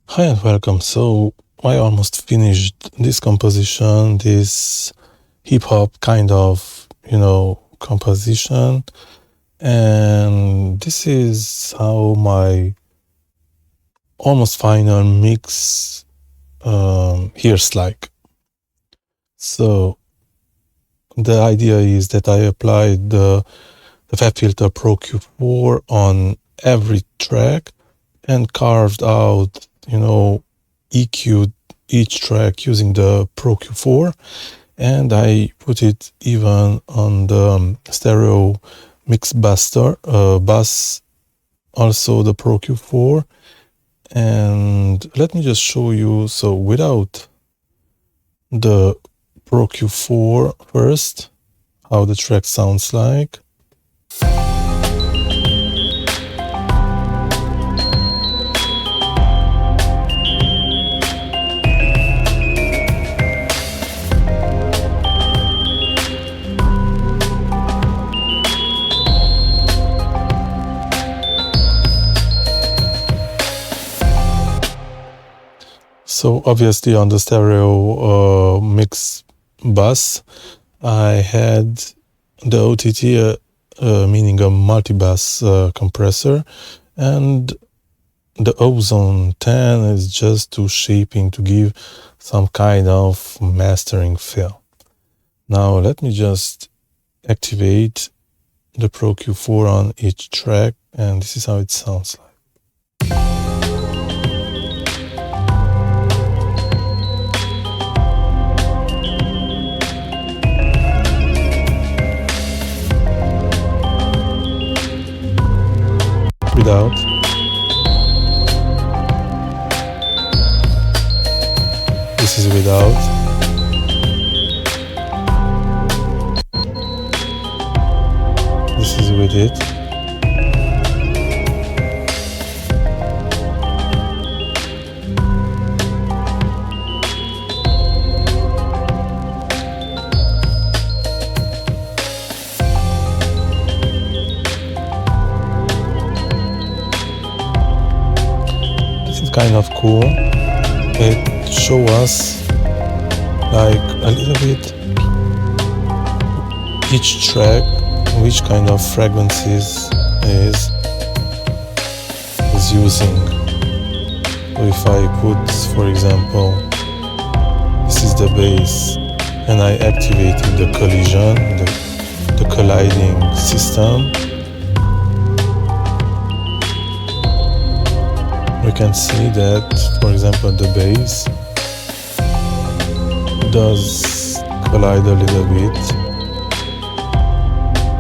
Hi and welcome. So I almost finished this composition, this hip hop kind of, composition. And this is how my almost final mix here's like. So the idea is that I applied the Fabfilter Pro Q4 on every track and carved out, EQ'd each track using the Pro Q4, and I put it even on the stereo mix buster bus, also the Pro Q4. And let me just show you, so without the Pro Q4 first, how the track sounds like. So obviously on the stereo mix bus, I had the OTT, meaning a multi-bus compressor, and the Ozone 10 is just to shaping to give some kind of mastering feel. Now let me just activate the Pro Q4 on each track, and this is how it sounds like. Without. This is without. This is with it. This is kind of cool. It shows us like a little bit each track, which kind of frequencies is using. So if I put, for example, this is the bass, and I activated the collision, the colliding system, we can see that, for example, the bass does collide a little bit,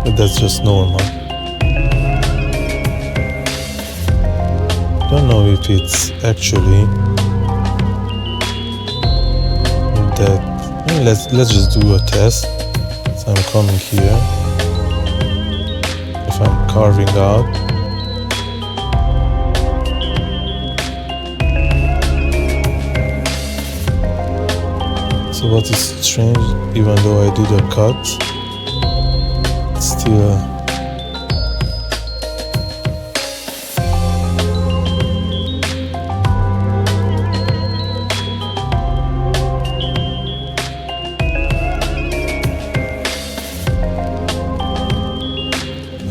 but that's just normal. Don't know if it's actually that. Let's just do a test. So I'm coming here. If I'm carving out, so what is strange, even though I did a cut, it's still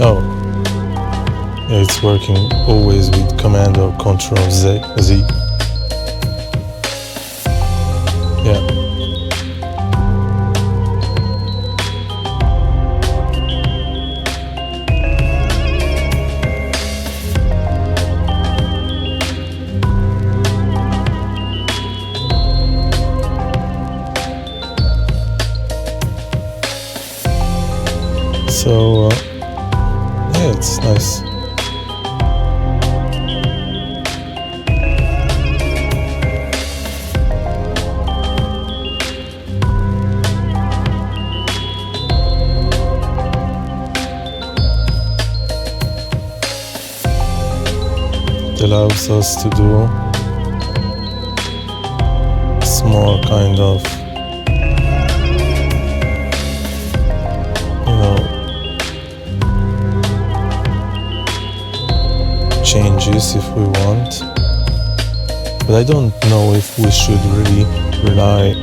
oh, yeah, it's working always with Command or Control Z. Yeah. So yeah, it's nice. It allows us to do a small kind of, changes if we want. But I don't know if we should really rely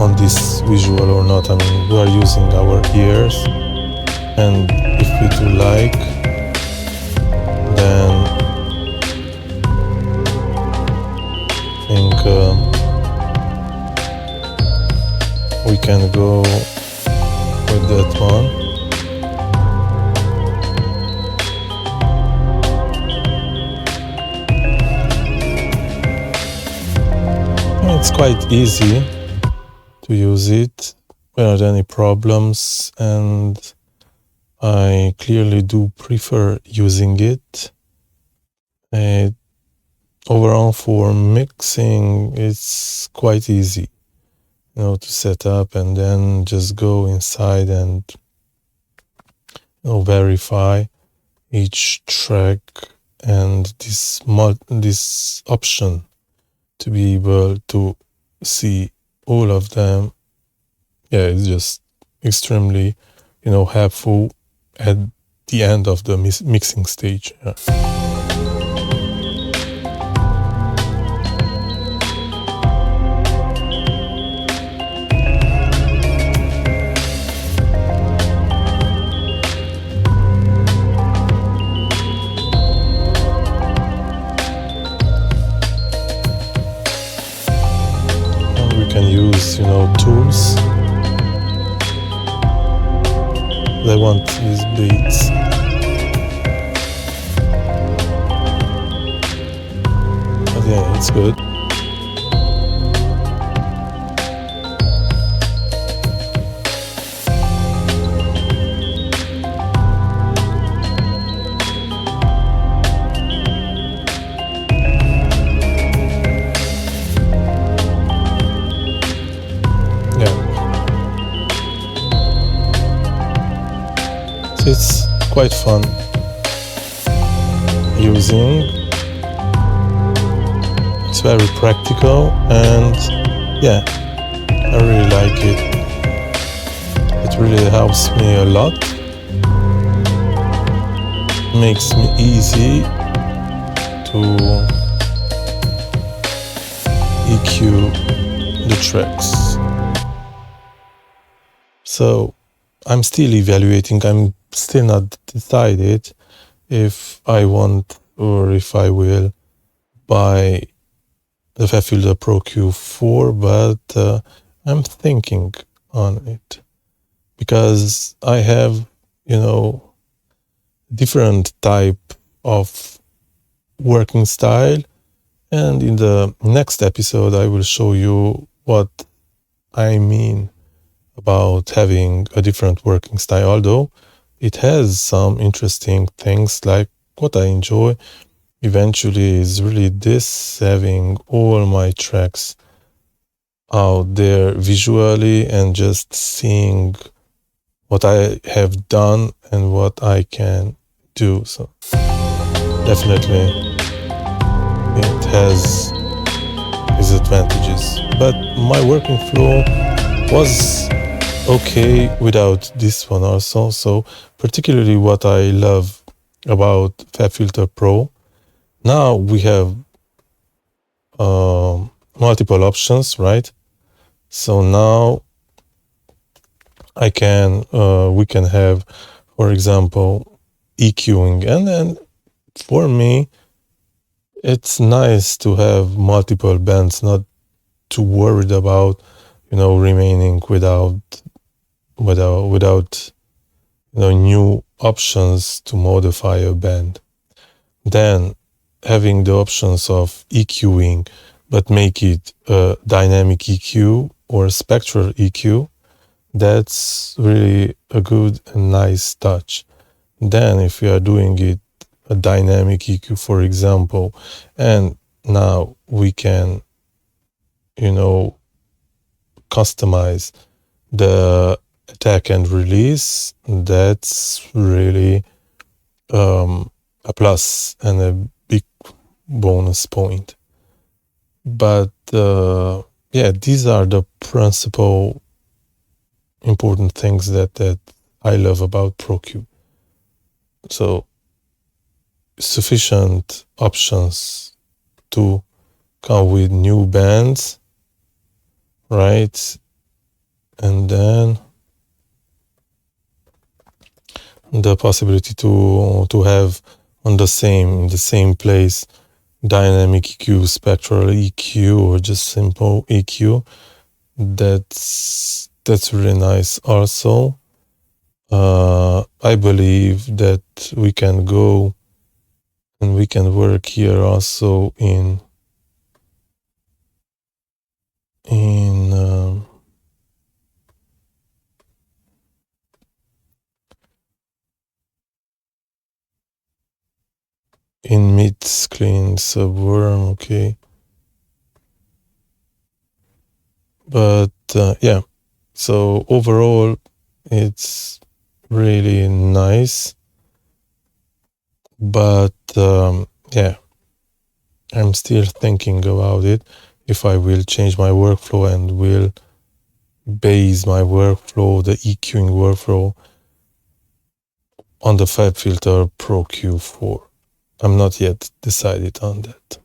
on this visual or not. I mean, we are using our ears, and if we do like, then I think we can go with that one. It's quite easy to use it without any problems, and I clearly do prefer using it. Overall, for mixing, it's quite easy, to set up and then just go inside and verify each track and this option to be able to see all of them. Yeah, it's just extremely, helpful at the end of the mixing stage. Yeah. Can use tools. I want these beats. But yeah, it's good. It's quite fun using. It's very practical, and yeah, I really like it. It really helps me a lot. Makes me easy to EQ the tracks. So I'm still evaluating. I'm still not decided if I want or if I will buy the Fabfilter Pro Q4, but I'm thinking on it because I have, different type of working style, and in the next episode I will show you what I mean about having a different working style, although it has some interesting things. Like what I enjoy eventually is really this, having all my tracks out there visually and just seeing what I have done and what I can do. So definitely it has its advantages, but my working flow was okay without this one also. So particularly what I love about Fabfilter Pro, now we have multiple options, right? So now we can have, for example, EQing, and then for me it's nice to have multiple bands, not too worried about remaining without new options to modify a band. Then having the options of EQing, but make it a dynamic EQ or spectral EQ, that's really a good and nice touch. Then if we are doing it a dynamic EQ, for example, and now we can customize the attack and release, that's really a plus and a big bonus point. But yeah, these are the principal important things that I love about ProQ. So sufficient options to come with new bands, right? And then the possibility to have on the same place dynamic EQ, spectral EQ, or just simple EQ. That's really nice also. I believe that we can go and we can work here also in mid-screen subworm, okay. But yeah, so overall it's really nice, but yeah, I'm still thinking about it, if I will change my workflow and will base my workflow, the EQing workflow, on the Fabfilter Pro Q4. I'm not yet decided on that.